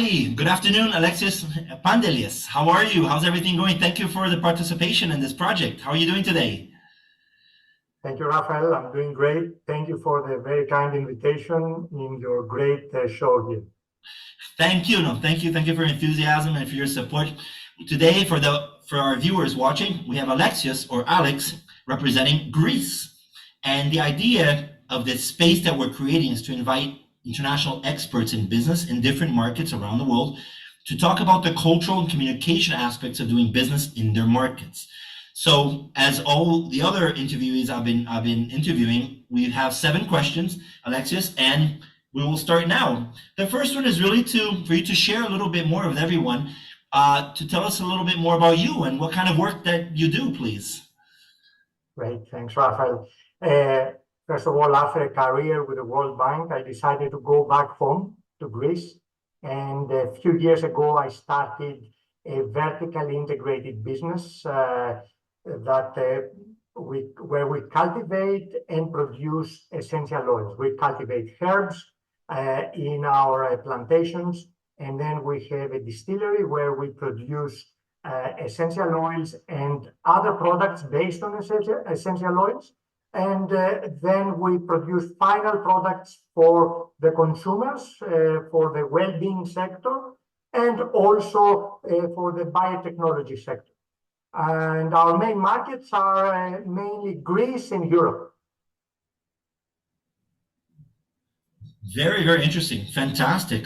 Hi, good afternoon, Alexios Pandelias. How are you? How's everything going? Thank you for the participation in this project. How are you doing today? Thank you, Rafael. I'm doing great. Thank you for the very kind invitation in your great show here. Thank you. No, thank you. Thank you for your enthusiasm and for your support. Today, for our viewers watching, we have Alexios or Alex representing Greece. And the idea of this space that we're creating is to invite international experts in business in different markets around the world to talk about the cultural and communication aspects of doing business in their markets. So, as all the other interviewees I've been interviewing, we have 7 questions, Alexios, and we will start now. The first one is really for you to share a little bit more with everyone, to tell us a little bit more about you and what kind of work that you do, please. Great, thanks, Rafael. First of all, after a career with the World Bank, I decided to go back home to Greece. And a few years ago, I started a vertically integrated business where we cultivate and produce essential oils. We cultivate herbs in our plantations, and then we have a distillery where we produce essential oils and other products based on essential oils. And then we produce final products for the consumers, for the well-being sector, and also for the biotechnology sector. And our main markets are mainly Greece and Europe. Very, very interesting. Fantastic.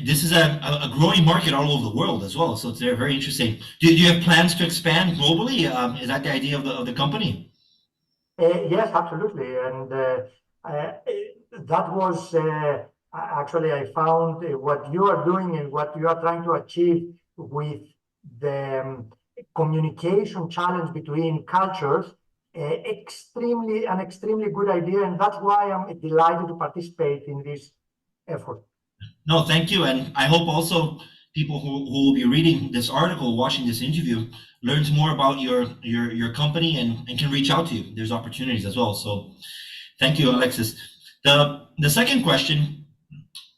This is a growing market all over the world as well, so it's very, very interesting. Do you have plans to expand globally? Is that the idea of the company? Yes, absolutely. And that was actually, I found what you are doing and what you are trying to achieve with the communication challenge between cultures, an extremely good idea. And that's why I'm delighted to participate in this effort. No, thank you. And I hope also people who will be reading this article, watching this interview, learns more about your company and can reach out to you. There's opportunities as well. So thank you, Alexis. The second question,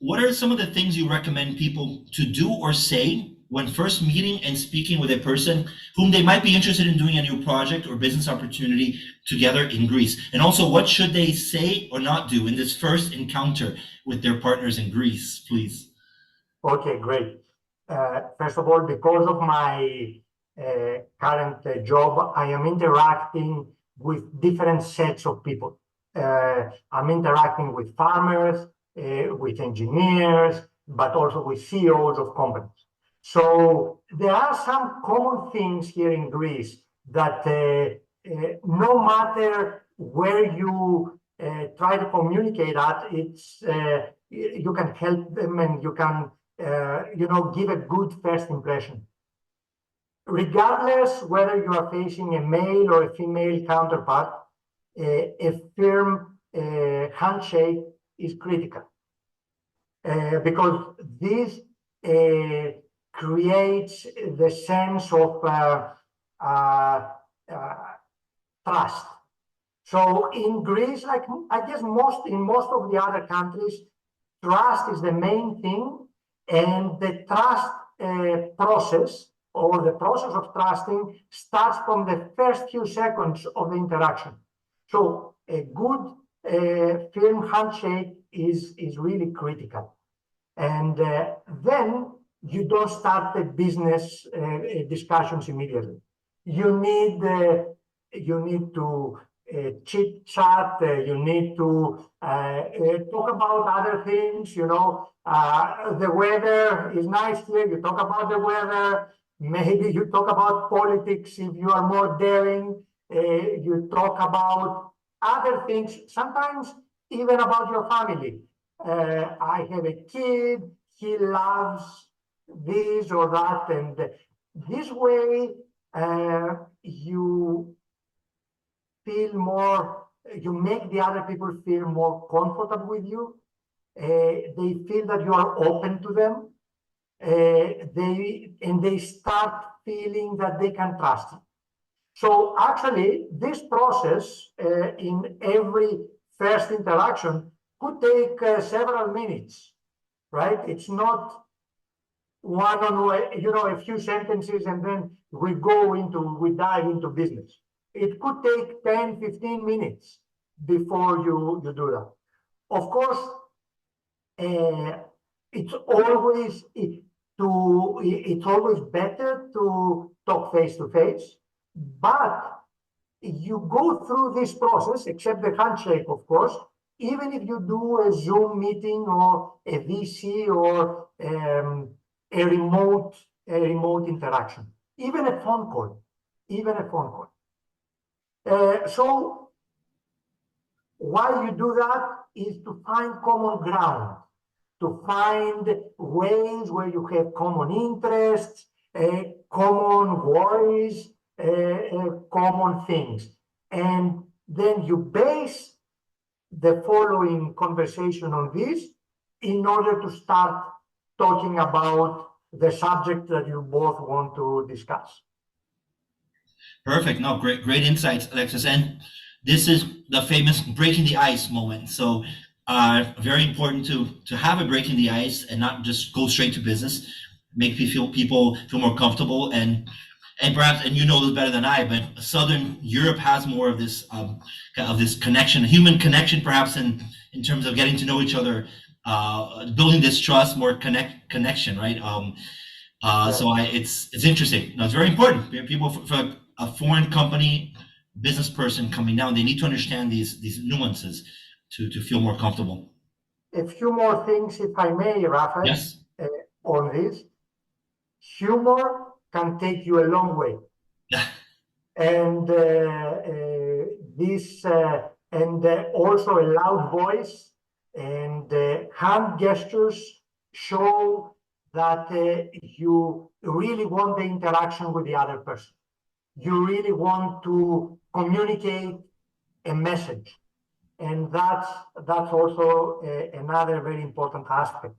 what are some of the things you recommend people to do or say when first meeting and speaking with a person whom they might be interested in doing a new project or business opportunity together in Greece? And also, what should they say or not do in this first encounter with their partners in Greece, please? Okay, great. First of all, because of my current job, I am interacting with different sets of people. I'm interacting with farmers, with engineers, but also with CEOs of companies. So there are some common things here in Greece that no matter where you try to communicate at, you can help them and you can give a good first impression. Regardless whether you are facing a male or a female counterpart, a firm handshake is critical because this creates the sense of trust. So in Greece, like I guess in most of the other countries, trust is the main thing, and the trust process or the process of trusting starts from the first few seconds of the interaction. So a good firm handshake is really critical. And then you don't start the business discussions immediately. You need to chit chat. You need to talk about other things. The weather is nice here. You talk about the weather. Maybe you talk about politics if you are more daring. You talk about other things. Sometimes even about your family. I have a kid. He loves this or that, and this way you make the other people feel more comfortable with you. They feel that you are open to them. They start feeling that they can trust you. So actually, this process in every first interaction could take several minutes. right? It's not one on one, a few sentences and then we dive into business. It could take 10, 15 minutes before you do that. Of course, it's always better to talk face to face, but you go through this process, except the handshake, of course, even if you do a Zoom meeting or a VC or a remote interaction, even a phone call. So why you do that is to find common ground, to find ways where you have common interests, common worries, common things. And then you base the following conversation on this in order to start talking about the subject that you both want to discuss. Perfect. No, great insights, Alexis. And this is the famous breaking the ice moment. So very important to have a breaking the ice and not just go straight to business, make people feel more comfortable. And perhaps, and you know this better than I, but Southern Europe has more of this connection, human connection, perhaps in terms of getting to know each other, building this trust, more connection, right? So it's interesting. No, it's very important. People, for a foreign company, business person coming down, they need to understand these nuances to feel more comfortable. A few more things, if I may, Rafael. Yes. On this. Humor can take you a long way. Yeah. And also a loud voice and hand gestures show that you really want the interaction with the other person. You really want to communicate a message. And that's also another very important aspect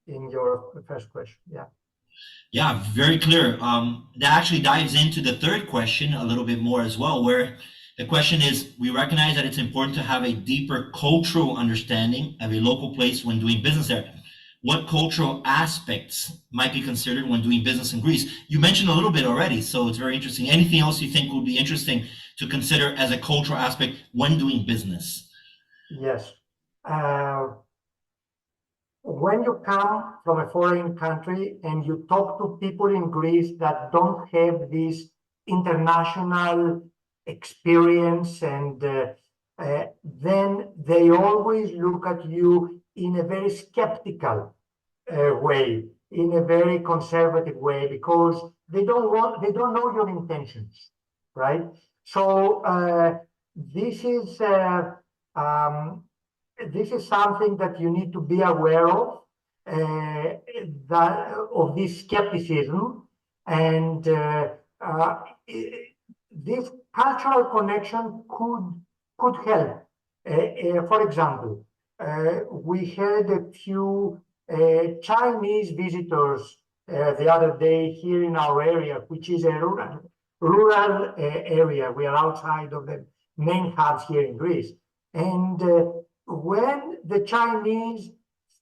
in your first question. Yeah. Yeah, very clear. That actually dives into the third question a little bit more as well, where the question is, we recognize that it's important to have a deeper cultural understanding of a local place when doing business there. What cultural aspects might be considered when doing business in Greece? You mentioned a little bit already, so it's very interesting. Anything else you think would be interesting to consider as a cultural aspect when doing business? Yes. When you come from a foreign country and you talk to people in Greece that don't have this international experience, and then they always look at you in a very skeptical way, in a very conservative way, because they don't know your intentions, right? So this is something that you need to be aware of, of this skepticism, and this cultural connection could help. For example, we had a few Chinese visitors the other day here in our area, which is a rural area. We are outside of the main hubs here in Greece. And when the Chinese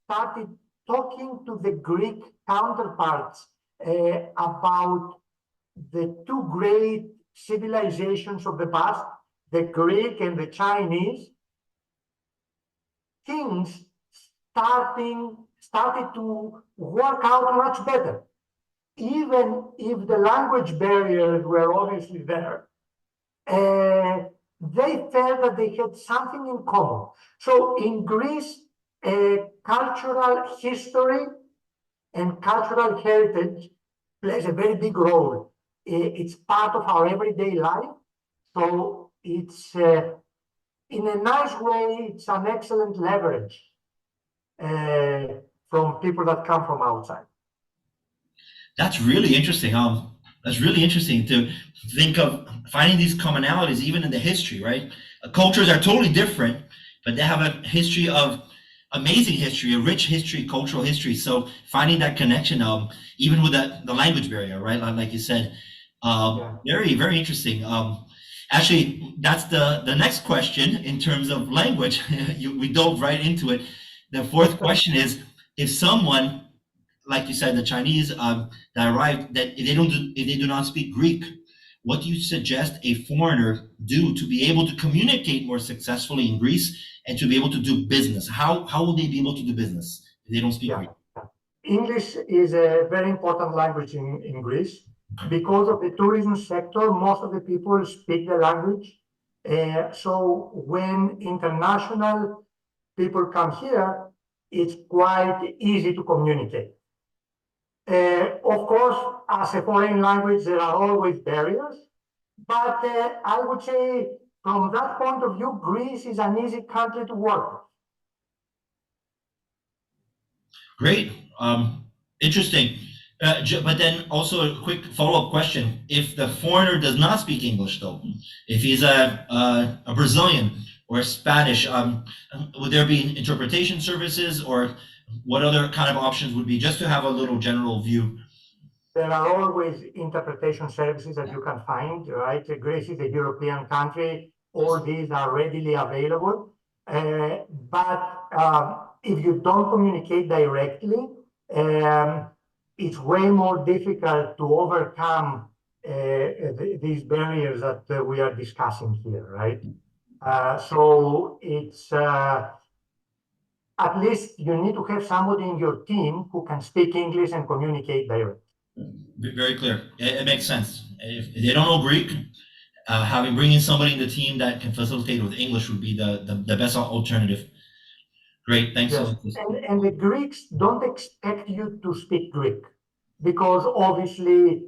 started talking to the Greek counterparts about the two great civilizations of the past, the Greek and the Chinese, things started to work out much better. Even if the language barriers were obviously there, they felt that they had something in common. So in Greece, cultural history and cultural heritage plays a very big role. It's part of our everyday life. So it's, in a nice way, it's an excellent leverage from people that come from outside. That's really interesting. That's really interesting to think of finding these commonalities even in the history, right? Cultures are totally different, but they have a history of amazing history, a rich history, cultural history. So finding that connection, even with the language barrier, right? Like you said, very, very interesting. Actually, that's the next question in terms of language. We dove right into it. The fourth question is, if someone, like you said, the Chinese that arrived, that if they do not speak Greek, what do you suggest a foreigner do to be able to communicate more successfully in Greece and to be able to do business? How will they be able to do business if they don't speak Yeah. Greek? English is a very important language in Greece. Because of the tourism sector, most of the people speak the language. So when international people come here, it's quite easy to communicate. Of course, as a foreign language, there are always barriers, but I would say from that point of view, Greece is an easy country to work with. Great. Interesting. But then also a quick follow-up question. If the foreigner does not speak English, though, if he's a Brazilian or Spanish, would there be interpretation services, or what other kind of options would be, just to have a little general view? There are always interpretation services that you can find, right? Greece is a European country. All these are readily available. But if you don't communicate directly, it's way more difficult to overcome these barriers that we are discussing here, right? So it's at least you need to have somebody in your team who can speak English and communicate directly. Very clear. It makes sense. If they don't know Greek, bringing somebody in the team that can facilitate with English would be the best alternative. Great, thanks. Yes. And the Greeks don't expect you to speak Greek because obviously,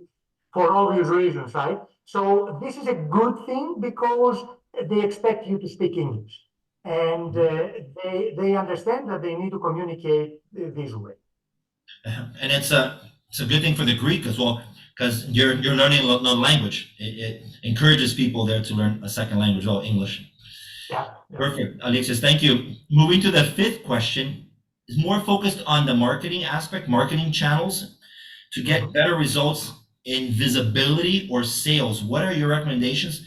for obvious reasons, right? So this is a good thing because they expect you to speak English. And they understand that they need to communicate this way. And it's a good thing for the Greek as well, because you're learning another language. It encourages people there to learn a second language, English. Yeah. Perfect, Alexis, thank you. Moving to the fifth question, is more focused on the marketing aspect, marketing channels to get better results in visibility or sales. What are your recommendations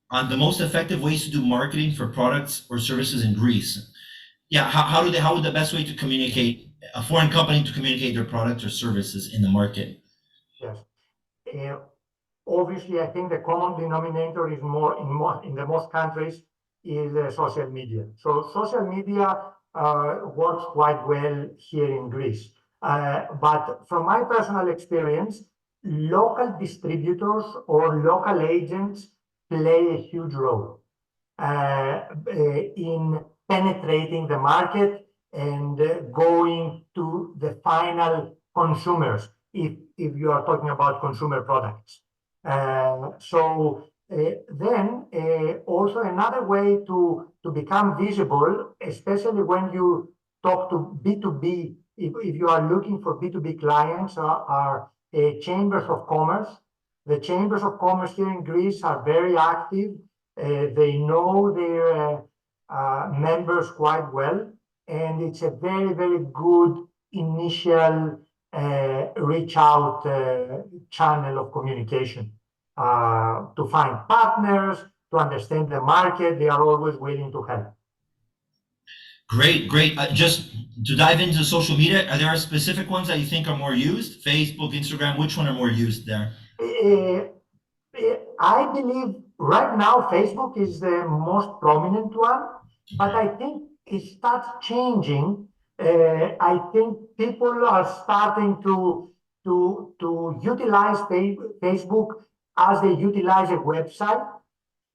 on the most effective ways to do marketing for products or services in Greece? Yeah, how would the best way to communicate, a foreign company to communicate their products or services in the market? Yes. Obviously, I think the common denominator is in the most countries is social media. So social media works quite well here in Greece. But from my personal experience, local distributors or local agents play a huge role in penetrating the market and going to the final consumers, if you are talking about consumer products. So then also another way to become visible, especially when you talk to B2B, if you are looking for B2B clients, are chambers of commerce. The chambers of commerce here in Greece are very active. They know their members quite well, and it's a very, very good initial reach out channel of communication to find partners, to understand the market. They are always willing to help. Great. Just to dive into social media, are there specific ones that you think are more used? Facebook, Instagram, which one are more used there? I believe right now Facebook is the most prominent one, but I think it starts changing. I think people are starting to utilize Facebook as they utilize a website,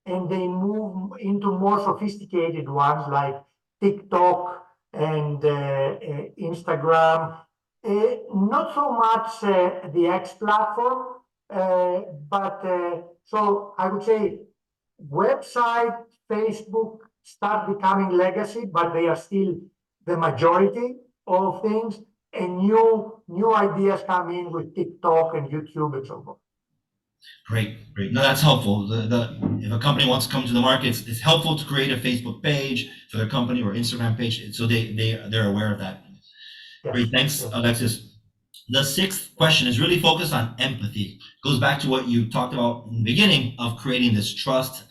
and they move into more sophisticated ones like TikTok and Instagram. Not so much the X platform, but so I would say website, Facebook start becoming legacy, but they are still the majority of things, and new ideas come in with TikTok and YouTube and so forth. Great. No, that's helpful. If a company wants to come to the market, it's helpful to create a Facebook page for their company or Instagram page, so they're aware of that. Yes. Great, thanks, Alexis. The sixth question is really focused on empathy. Goes back to what you talked about in the beginning of creating this trust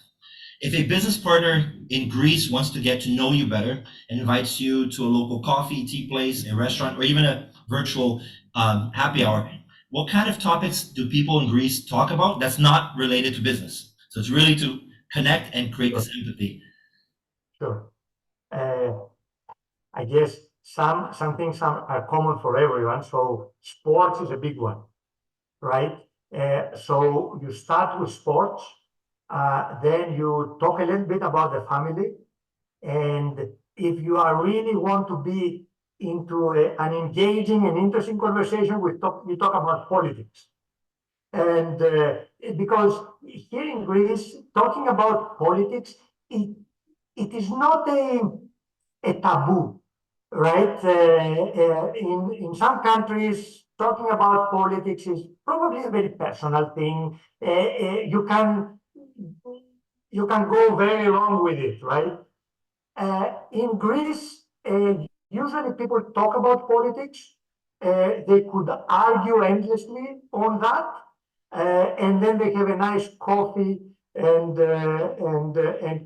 If a business partner in Greece wants to get to know you better and invites you to a local coffee, tea place, a restaurant, or even a virtual happy hour, what kind of topics do people in Greece talk about that's not related to business? So it's really to connect and create Sure. this empathy. Sure. I guess some things are common for everyone. So sports is a big one, right? So you start with sports, then you talk a little bit about the family, and if you are really want to be into an engaging and interesting conversation, you talk about politics. And because here in Greece, talking about politics, it is not a taboo, right? In some countries, talking about politics is probably a very personal thing. You can go very wrong with it, right? In Greece, usually people talk about politics. They could argue endlessly on that, and then they have a nice coffee and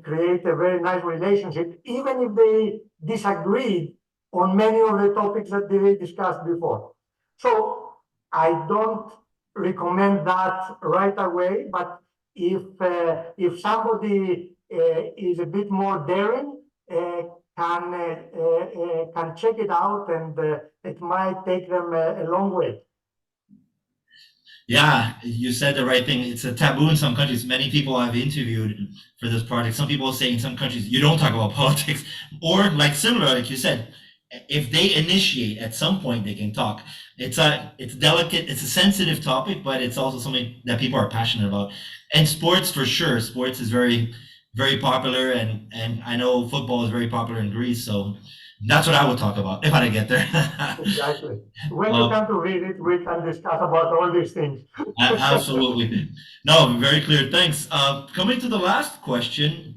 create a very nice relationship, even if they disagreed on many of the topics that they discussed before. So I don't recommend that right away, but if somebody is a bit more daring, can check it out, and it might take them a long way. Yeah, you said the right thing. It's a taboo in some countries. Many people I've interviewed for this project, some people say in some countries you don't talk about politics, or like similar, like you said, if they initiate at some point they can talk. It's delicate, it's a sensitive topic, but it's also something that people are passionate about. And sports for sure. Sports is very popular, and I know football is very popular in Greece, so that's what I would talk about if I get there. Exactly. When you come to visit, we can discuss about all these things. Absolutely. No, very clear. Thanks. Coming to the last question,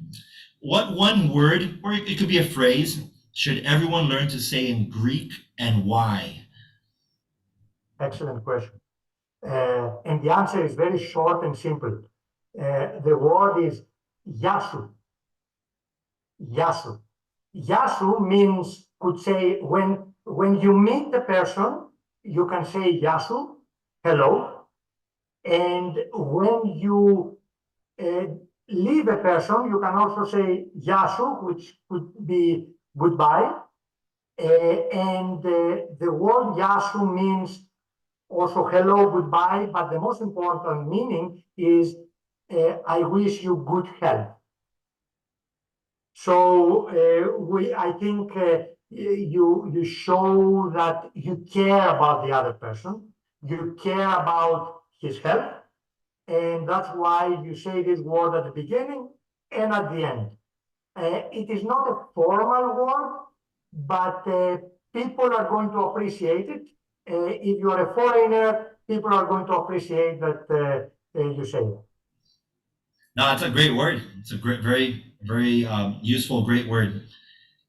what one word, or it could be a phrase, should everyone learn to say in Greek and why? Excellent question. And the answer is very short and simple. The word is yasu. Yasu. Yasu means, could say, when you meet the person, you can say yasu, hello. And when you leave a person, you can also say yasu, which could be goodbye. And the word yasu means also hello, goodbye, but the most important meaning is I wish you good health. So I think you show that you care about the other person, you care about his health, and that's why you say this word at the beginning and at the end. It is not a formal word, but people are going to appreciate it. If you are a foreigner, people are going to appreciate that you say it. No, it's a great word. It's a great, very useful, great word.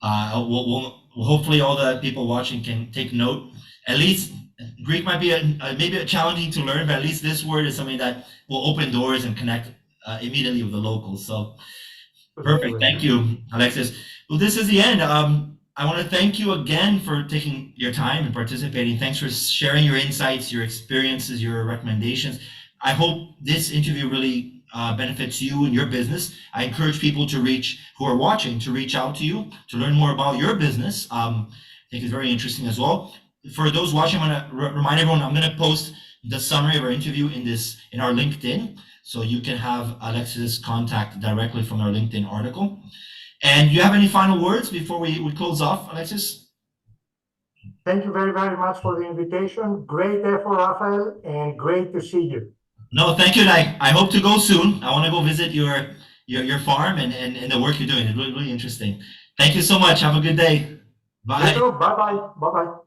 We'll hopefully all the people watching can take note. At least Greek might be maybe challenging to learn, but at least this word is something that will open doors and connect immediately with the locals. So perfect. Thank you, Alexis. Well, this is the end. I want to thank you again for taking your time and participating. Thanks for sharing your insights, your experiences, your recommendations. I hope this interview really benefits you and your business. I encourage people who are watching to reach out to you to learn more about your business. I think it's very interesting as well. For those watching, I'm going to remind everyone, I'm going to post the summary of our interview in our LinkedIn, so you can have Alexis' contact directly from our LinkedIn article. And you have any final words before we close off, Alexis? Thank you very, very much for the invitation. Great effort, Rafael, and great to see you. No, thank you. And I hope to go soon. I want to go visit your farm and the work you're doing. It's really, really interesting. Thank you so much. Have a good day. Bye. You too. Bye-bye. Bye-bye.